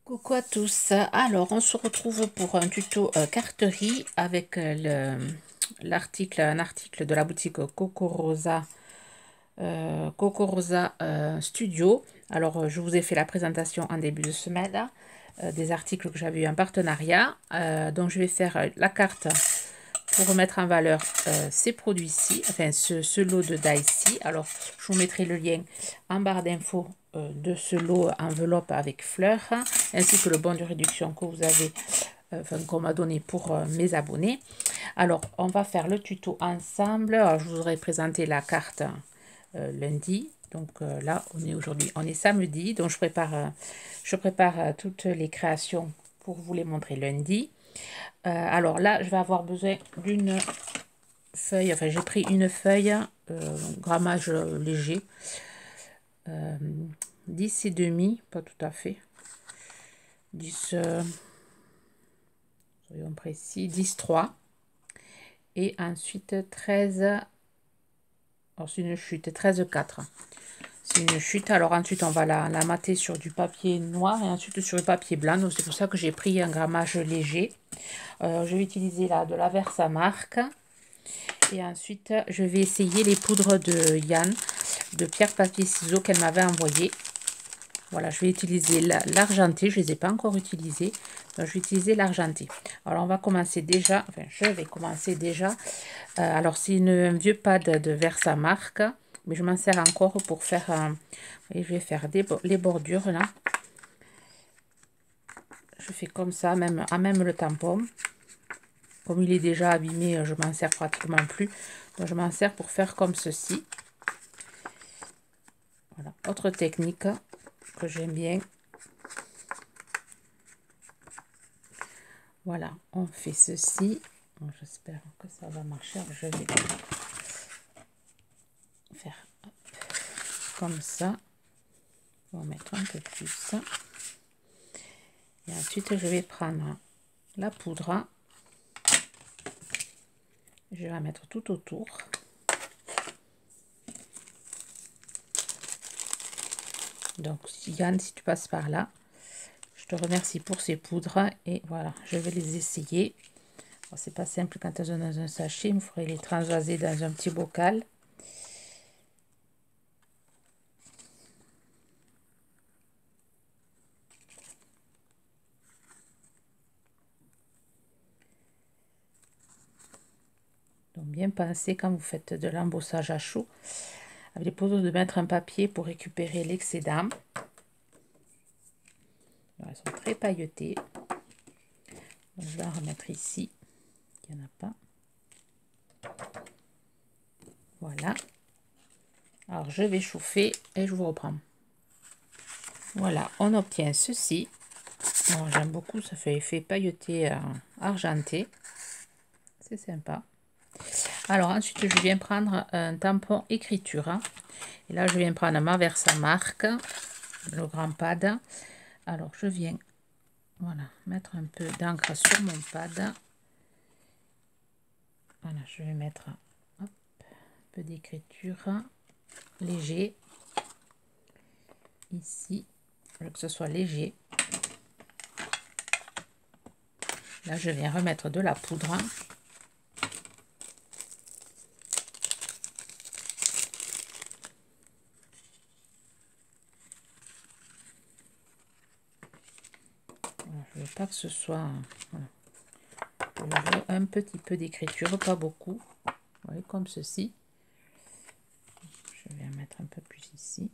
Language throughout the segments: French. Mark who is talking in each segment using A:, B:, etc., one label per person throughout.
A: Coucou à tous. Alors, on se retrouve pour un tuto carterie avec un article de la boutique Coco Rosa Studio. Alors, je vous ai fait la présentation en début de semaine des articles que j'avais eu en partenariat. Donc, je vais faire la carte pour remettre en valeur ces produits-ci, enfin ce lot de die-ci. Alors, je vous mettrai le lien en barre d'infos de ce lot enveloppe avec fleurs, ainsi que le bon de réduction que vous avez, qu'on m'a donné pour mes abonnés. Alors, on va faire le tuto ensemble. Alors, je vous aurais présenté la carte lundi. Donc là, on est samedi. Donc, je prépare toutes les créations pour vous les montrer lundi. Alors là, je vais avoir besoin d'une feuille, enfin j'ai pris une feuille, grammage léger, 10 et demi, pas tout à fait, 10, soyons précis, 10,3, et ensuite 13, alors c'est une chute, 13,4. C'est une chute, alors ensuite on va la mater sur du papier noir et ensuite sur le papier blanc, donc c'est pour ça que j'ai pris un grammage léger. Je vais utiliser là de la Versamark. Et ensuite, je vais essayer les poudres de Yann, de pierre, papier, ciseaux qu'elle m'avait envoyé. Voilà, je vais utiliser l'argenté. Je ne les ai pas encore utilisés. Donc, je vais utiliser l'argenté. Alors, on va commencer déjà. Enfin, je vais commencer déjà. Alors, c'est un vieux pad de Versamark. Mais je m'en sers encore pour faire... et je vais faire les bordures, là. Je fais comme ça, même le tampon. Comme il est déjà abîmé, je m'en sers pratiquement plus. Donc, je m'en sers pour faire comme ceci. Voilà, autre technique que j'aime bien. Voilà, on fait ceci. Bon, j'espère que ça va marcher. Alors, je vais faire comme ça. On va mettre un peu plus. Et ensuite, je vais prendre la poudre. Je vais la mettre tout autour. Donc, Yann, si tu passes par là, je te remercie pour ces poudres. Et voilà, je vais les essayer. C'est pas simple quand elles sont dans un sachet. Il me faudrait les transvaser dans un petit bocal. Donc, bien penser quand vous faites de l'embossage à chaud avec les poudres de mettre un papier pour récupérer l'excédent. Elles sont très pailletées. Donc, je vais en remettre ici. Il n'y en a pas. Voilà. Alors, je vais chauffer et je vous reprends. Voilà, on obtient ceci. Alors, j'aime beaucoup, ça fait effet pailleté argenté. C'est sympa. Alors, ensuite, je viens prendre un tampon écriture. Et là, je viens prendre ma Versamark, le grand pad. Alors, je viens, voilà, mettre un peu d'encre sur mon pad. Voilà, je vais mettre hop, un peu d'écriture léger. Ici, je veux que ce soit léger. Là, je viens remettre de la poudre. Voilà, je ne veux pas que ce soit... Voilà. Je veux un petit peu d'écriture, pas beaucoup. Vous voyez, comme ceci. Je vais en mettre un peu plus ici.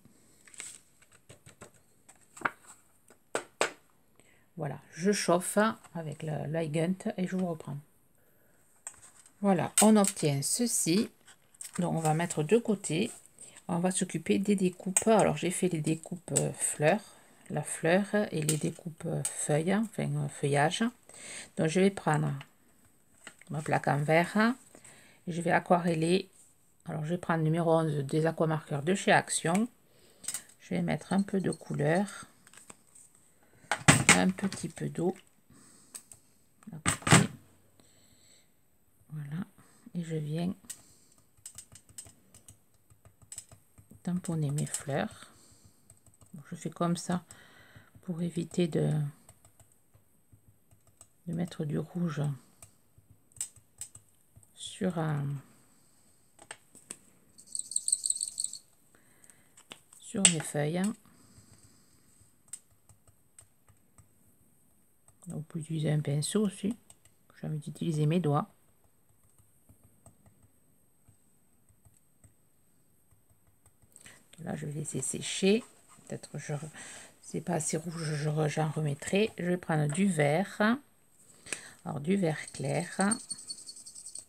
A: Voilà, je chauffe avec le Ligent et je vous reprends. Voilà, on obtient ceci. Donc, on va mettre de côté. On va s'occuper des découpes. Alors, j'ai fait les découpes fleurs, la fleur et les découpes feuilles, enfin feuillage. Donc, je vais prendre ma plaque en verre. Et je vais aquareller. Alors, je vais prendre numéro 11 des aquamarqueurs de chez Action. Je vais mettre un peu de couleur. Un petit peu d'eau. Voilà. Et je viens tamponner mes fleurs. Je fais comme ça pour éviter de de mettre du rouge sur mes feuilles. Vous pouvez utiliser un pinceau aussi. J'ai envie d'utiliser mes doigts. Là, je vais laisser sécher. Peut-être je c'est pas assez rouge, j'en remettrai. Je vais prendre du vert. Alors du vert clair.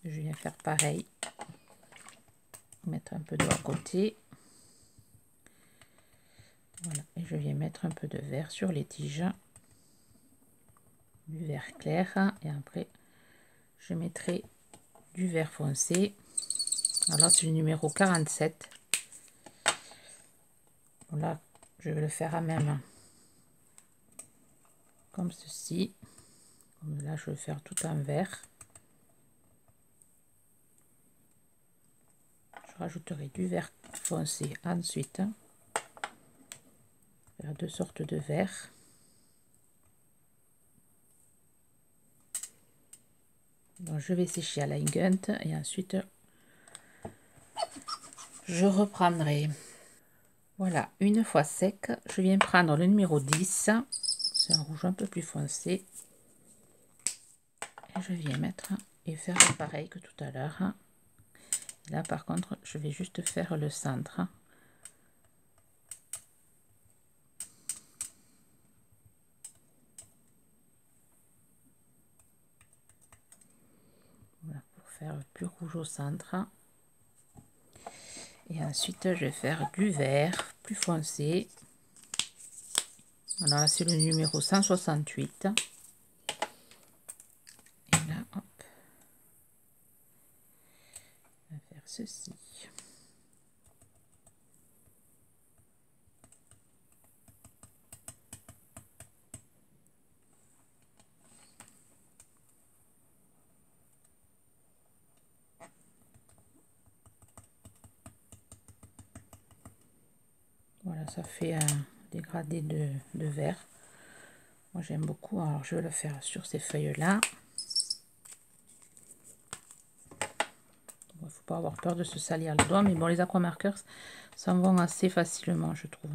A: Je viens faire pareil. Mettre un peu de l'autre côté. Voilà. Et je viens mettre un peu de vert sur les tiges. Du vert clair. Et après, je mettrai du vert foncé. Alors c'est le numéro 47. Là, je vais le faire à même comme ceci. Comme là, je vais faire tout en vert. Je rajouterai du vert foncé ensuite. Faire deux sortes de vert. Donc je vais sécher à la gun et ensuite je reprendrai. Voilà, une fois sec, je viens prendre le numéro 10. C'est un rouge un peu plus foncé. Et je viens mettre et faire pareil que tout à l'heure. Là par contre, je vais juste faire le centre. Voilà, pour faire plus rouge au centre. Et ensuite, je vais faire du vert plus foncé. Alors là, c'est le numéro 168. Et là, hop, on va faire ceci. Voilà, ça fait un dégradé de vert. Moi, j'aime beaucoup. Alors, je vais le faire sur ces feuilles-là. Il ne faut pas avoir peur de se salir le doigt. Mais bon, les aquamarkers s'en vont assez facilement, je trouve.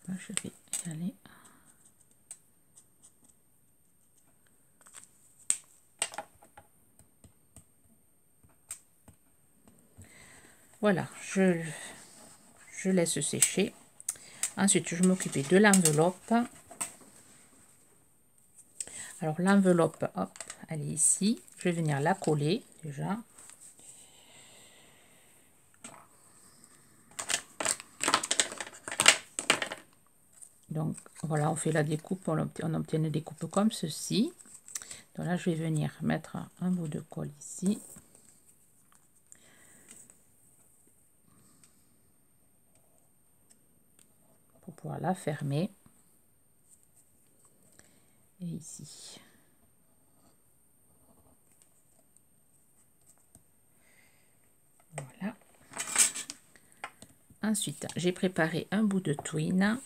A: Là, je vais y aller. Voilà, je laisse sécher. Ensuite, je vais m'occuper de l'enveloppe. Alors, l'enveloppe, hop, elle est ici. Je vais venir la coller déjà. Donc, voilà, on fait la découpe, on obtient une découpe comme ceci. Donc là, je vais venir mettre un bout de colle ici. Pour pouvoir la fermer. Et ici. Voilà. Ensuite, j'ai préparé un bout de twine.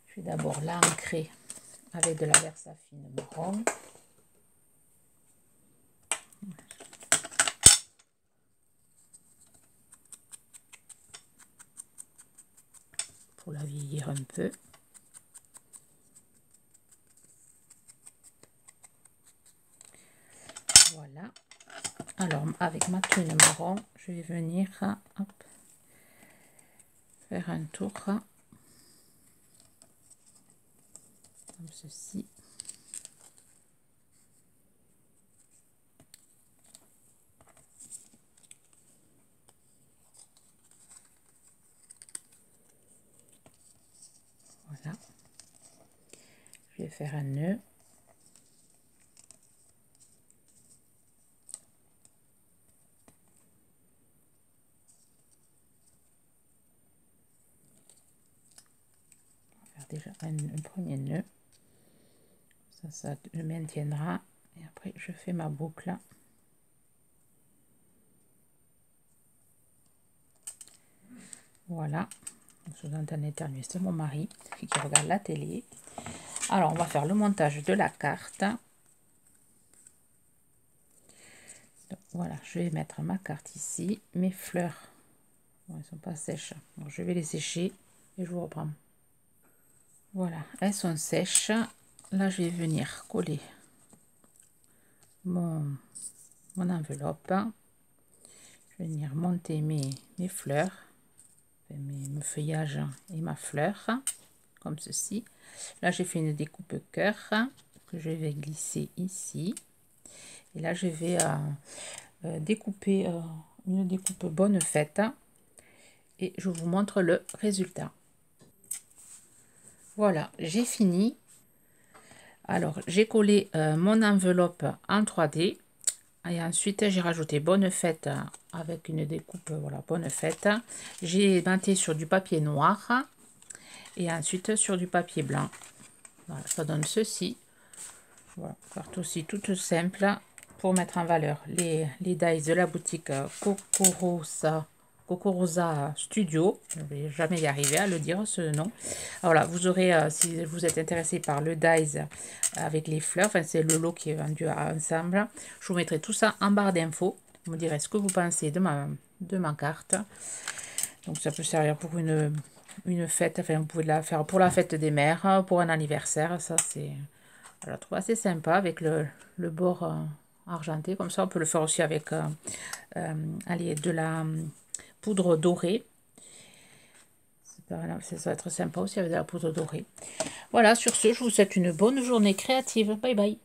A: Je vais d'abord l'ancrer avec de la Versafine marron. Pour la vieillir un peu. Voilà. Alors, avec ma twine marron, je vais venir hop, faire un tour comme ceci. Voilà. Je vais faire un nœud. On va faire déjà un premier nœud. Ça le maintiendra. Et après, je fais ma boucle. Voilà. Je vous entends éternuer, c'est mon mari qui regarde la télé. Alors, on va faire le montage de la carte. Donc, voilà, je vais mettre ma carte ici. Mes fleurs, bon, elles ne sont pas sèches. Donc, je vais les sécher et je vous reprends. Voilà, elles sont sèches. Là, je vais venir coller mon enveloppe. Je vais venir monter mes fleurs, mes feuillages et ma fleur, comme ceci. Là, j'ai fait une découpe cœur que je vais glisser ici. Et là, je vais découper une découpe bonne faite. Et je vous montre le résultat. Voilà, j'ai fini. Alors, j'ai collé mon enveloppe en 3D. Et ensuite, j'ai rajouté bonne fête avec une découpe, voilà, bonne fête. J'ai maté sur du papier noir et ensuite sur du papier blanc. Voilà, ça donne ceci. Voilà, carte aussi toute simple pour mettre en valeur les dies de la boutique Cocorosa Studio. Je ne vais jamais y arriver à le dire ce nom. Voilà, vous aurez, si vous êtes intéressé par le dies avec les fleurs, enfin c'est le lot qui est vendu ensemble, je vous mettrai tout ça en barre d'infos. Vous me direz ce que vous pensez de ma carte. Donc ça peut servir pour une fête, enfin vous pouvez la faire pour la fête des mères, pour un anniversaire, ça c'est, je la trouve assez sympa avec le bord argenté, comme ça on peut le faire aussi avec allez, de la poudre dorée. Ça va être sympa aussi avec de la poudre dorée. Voilà, sur ce, je vous souhaite une bonne journée créative. Bye bye.